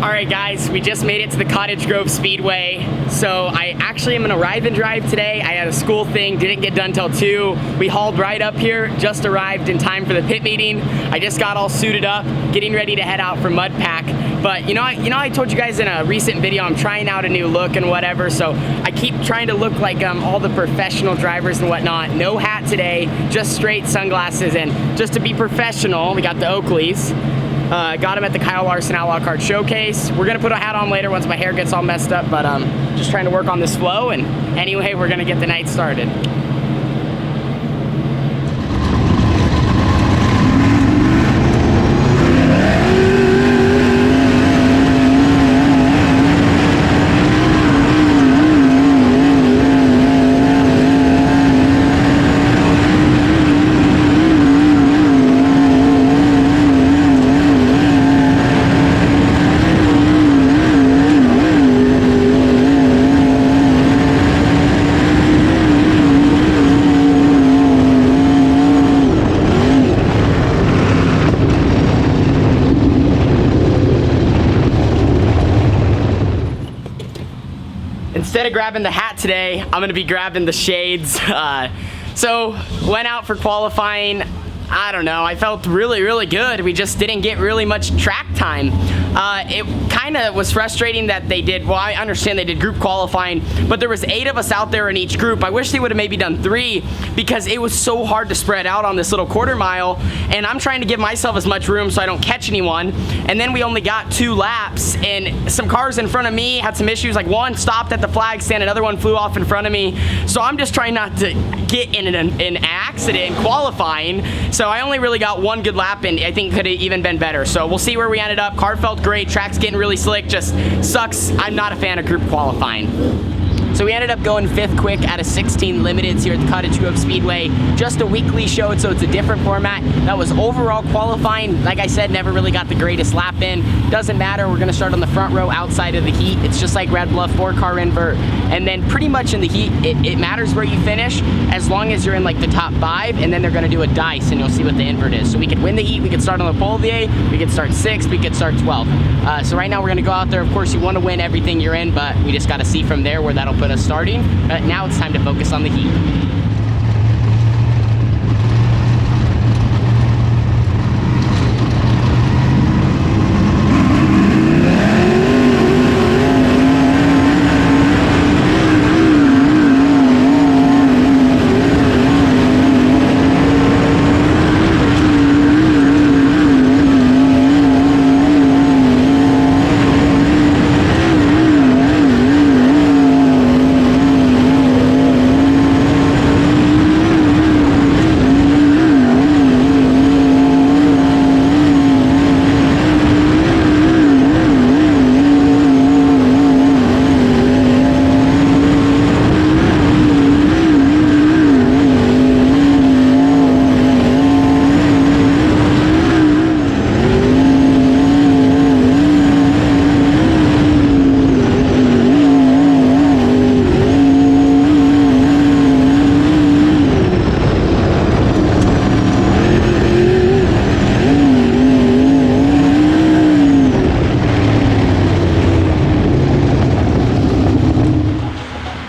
Alright guys, we just made it to the Cottage Grove Speedway. So I actually am gonna arrive and drive today. I had a school thing, didn't get done till 2. We hauled right up here, just arrived in time for the pit meeting. I just got all suited up, getting ready to head out for Mud Pack. But I told you guys in a recent video I'm trying out a new look and whatever, so I keep trying to look like all the professional drivers and whatnot. No hat today, just straight sunglasses, and just to be professional, we got the Oakleys. Got him at the Kyle Larson Outlaw Kart Showcase. We're gonna put a hat on later once my hair gets all messed up, but just trying to work on this flow, and anyway, we're gonna get the night started. Instead of grabbing the hat today, I'm gonna be grabbing the shades. So went out for qualifying. I don't know, I felt really good. We just didn't get really much track time. It kind of was frustrating that they did, well, I understand they did group qualifying, but there was 8 of us out there in each group. I wish they would have maybe done 3 because it was so hard to spread out on this little quarter mile, and I'm trying to give myself as much room so I don't catch anyone. And then we only got 2 laps, and some cars in front of me had some issues, like one stopped at the flag stand, another one flew off in front of me. So I'm just trying not to get in an accident qualifying. So I only really got 1 good lap, and I think could have even been better. So we'll see where we ended up. Car felt great, track's getting really slick, just sucks. I'm not a fan of group qualifying. So we ended up going 5th quick out of 16 limiteds here at the Cottage Grove Speedway. Just a weekly show, so it's a different format. That was overall qualifying. Like I said, never really got the greatest lap in. Doesn't matter, we're gonna start on the front row outside of the heat. It's just like Red Bluff 4-car invert. And then pretty much in the heat, it matters where you finish, as long as you're in like the top 5, and then they're gonna do a dice and you'll see what the invert is. So we could win the heat, we could start on the pole of the A, we could start 6th, we could start 12th. So right now we're gonna go out there. Of course, you wanna win everything you're in, but we just gotta see from there where that'll put us starting. Now it's time to focus on the heat.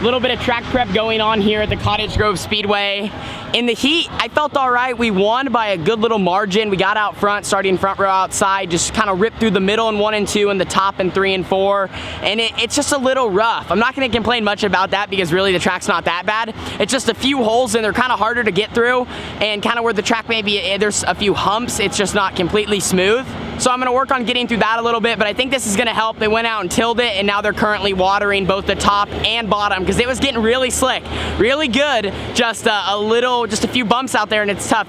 Little bit of track prep going on here at the Cottage Grove Speedway. In the heat, I felt all right. We won by a good little margin. We got out front, starting front row outside, just kind of ripped through the middle in 1 and 2 and the top in 3 and 4. And it's just a little rough. I'm not gonna complain much about that because really the track's not that bad. It's just a few holes and they're kind of harder to get through, and kind of where the track maybe there's a few humps, it's just not completely smooth. So I'm gonna work on getting through that a little bit, but I think this is gonna help. They went out and tilled it, and now they're currently watering both the top and bottom because it was getting really slick, really good. Just a few bumps out there, and it's tough.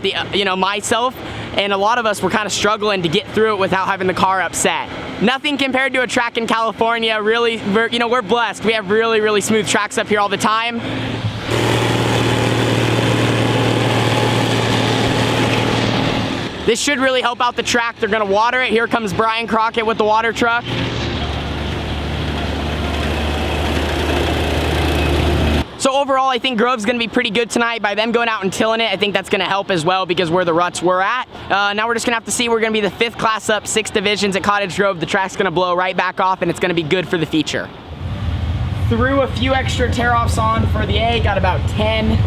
Myself and a lot of us were kind of struggling to get through it without having the car upset. Nothing compared to a track in California. Really, we're blessed. We have really smooth tracks up here all the time. This should really help out the track. They're gonna water it. Here comes Brian Crockett with the water truck. So overall, I think Grove's going to be pretty good tonight. By them going out and tilling it, I think that's going to help as well because where the ruts were at. Now we're just going to have to see. We're going to be the 5th class up, 6 divisions at Cottage Grove. The track's going to blow right back off, and it's going to be good for the feature. Threw a few extra tear-offs on for the A, got about 10.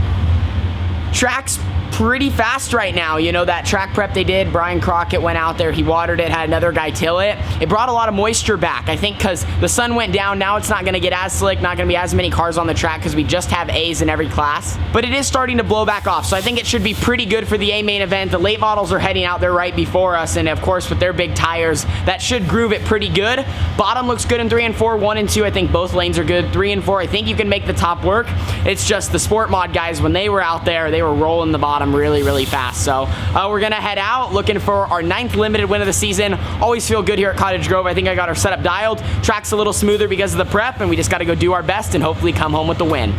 Track's pretty fast right now. You know, that track prep they did, Brian Crockett went out there, he watered it, had another guy till it. It brought a lot of moisture back, I think, because the sun went down. Now it's not going to get as slick, not going to be as many cars on the track because we just have A's in every class. But it is starting to blow back off, so I think it should be pretty good for the A main event. The late models are heading out there right before us, and of course with their big tires, that should groove it pretty good. Bottom looks good in 3 and 4, 1 and 2, I think both lanes are good. 3 and 4, I think you can make the top work. It's just the sport mod guys, when they were out there, they were rolling the bottom really, really fast. So we're gonna head out looking for our 9th limited win of the season. Always feel good here at Cottage Grove. I think I got our setup dialed. Track's a little smoother because of the prep, and we just got to go do our best and hopefully come home with the win.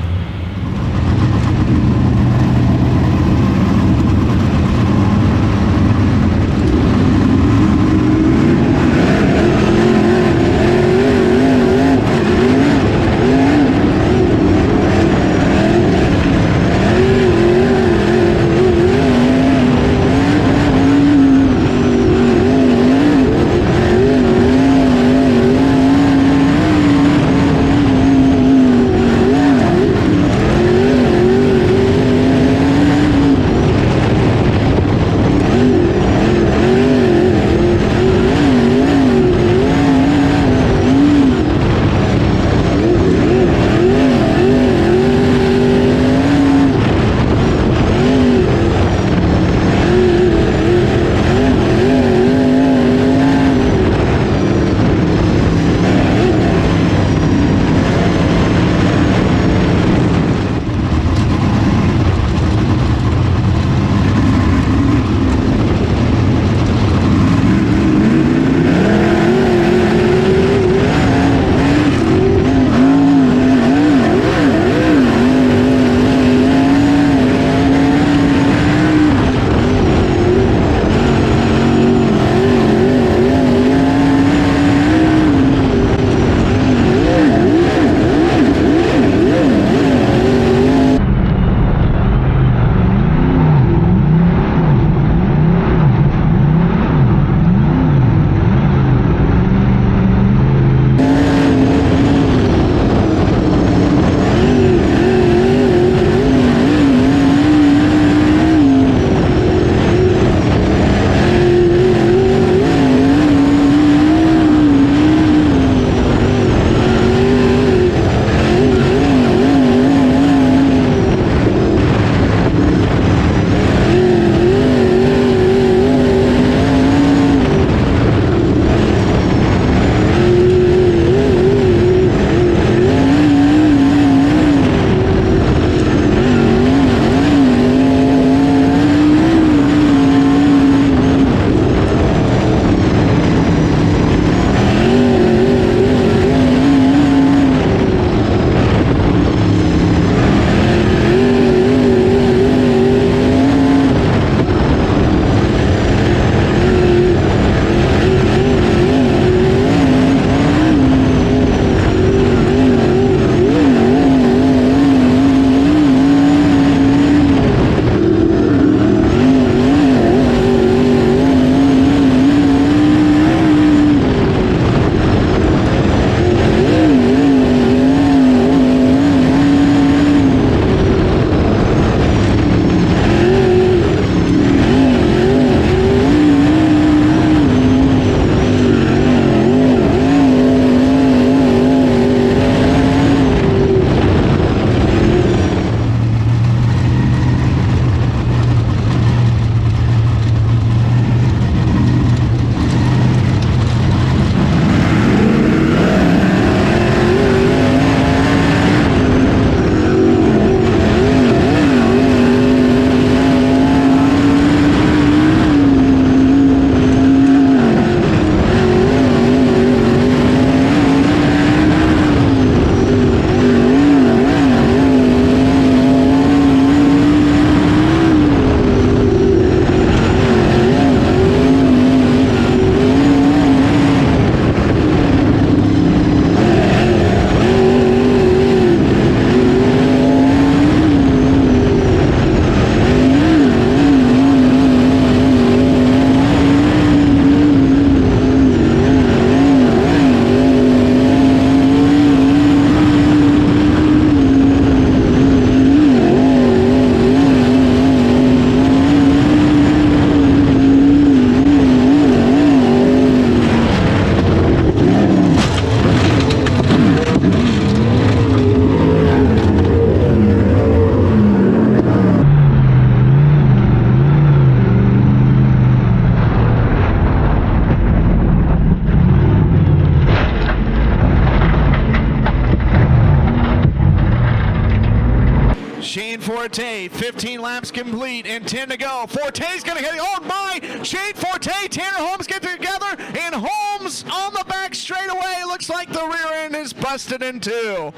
Forte, 15 laps complete and 10 to go. Forte's gonna get it. Oh my! Shane Forte, Tanner Holmes get together, and Holmes on the back straightaway. Looks like the rear end is busted in two.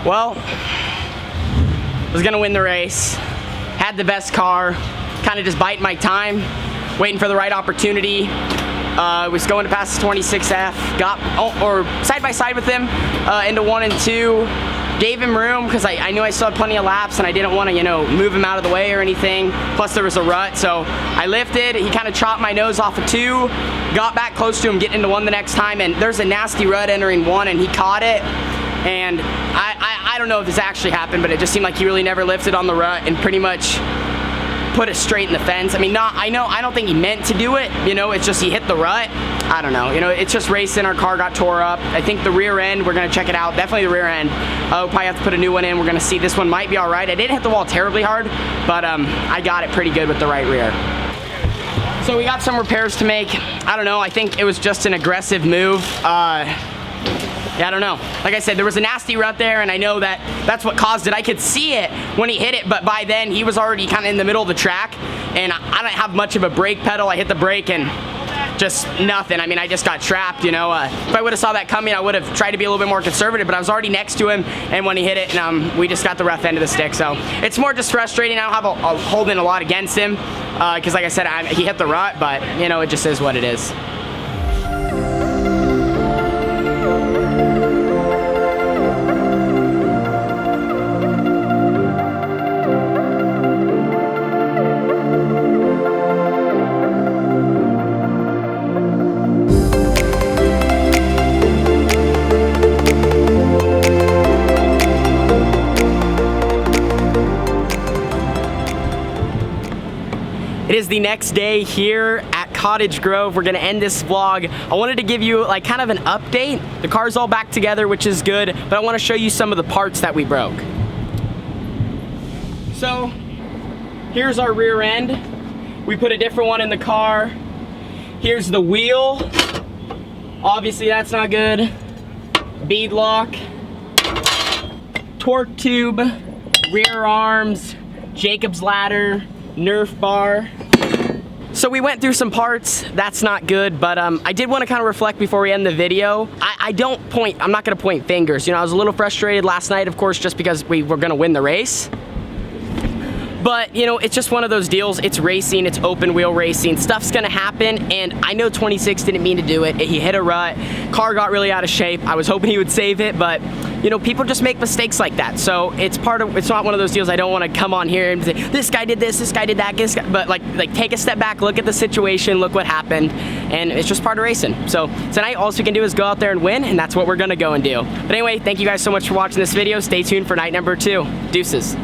Well, was gonna win the race. Had the best car. Kind of just biting my time, waiting for the right opportunity. Was going to pass the 26F, got or side by side with him into 1 and 2. Gave him room because I knew I still had plenty of laps and I didn't want to, you know, move him out of the way or anything. Plus there was a rut, so I lifted. He kind of chopped my nose off of 2, got back close to him, getting into 1 the next time, and there's a nasty rut entering 1, and he caught it. And I don't know if this actually happened, but it just seemed like he really never lifted on the rut and pretty much put it straight in the fence. I mean, I don't think he meant to do it, you know, it's just he hit the rut. I don't know, you know, it's just racing. Our car got tore up. I think the rear end, we're gonna check it out, definitely the rear end. I'll probably have to put a new one in. We're gonna see. This one might be all right. I didn't hit the wall terribly hard, but I got it pretty good with the right rear. So we got some repairs to make. I don't know, I think it was just an aggressive move. Yeah, I don't know. Like I said, there was a nasty rut there, and I know that that's what caused it. I could see it when he hit it, but by then he was already kind of in the middle of the track, and I don't have much of a brake pedal. I hit the brake and just nothing. I mean, I just got trapped, you know. If I would have saw that coming, I would have tried to be a little bit more conservative, but I was already next to him, and when he hit it, we just got the rough end of the stick. So it's more just frustrating. I don't have a holding a lot against him, because like I said, he hit the rut, but, you know, it just is what it is. It is the next day here at Cottage Grove. We're gonna end this vlog. I wanted to give you like kind of an update. The car's all back together, which is good, but I wanna show you some of the parts that we broke. So, here's our rear end. We put a different one in the car. Here's the wheel. Obviously that's not good. Bead lock, torque tube, rear arms, Jacob's ladder, Nerf bar. So we went through some parts. That's not good, but I did want to kind of reflect before we end the video. I'm not gonna point fingers. You know, I was a little frustrated last night, of course, just because we were gonna win the race. But, you know, it's just one of those deals. It's racing, it's open wheel racing. Stuff's gonna happen, and I know 26 didn't mean to do it. He hit a rut, car got really out of shape. I was hoping he would save it, but, you know, people just make mistakes like that. So it's not one of those deals I don't wanna come on here and say, this guy did this guy did that, but like take a step back, look at the situation, look what happened, and it's just part of racing. So tonight, all we can do is go out there and win, and that's what we're gonna go and do. But anyway, thank you guys so much for watching this video. Stay tuned for night number 2. Deuces.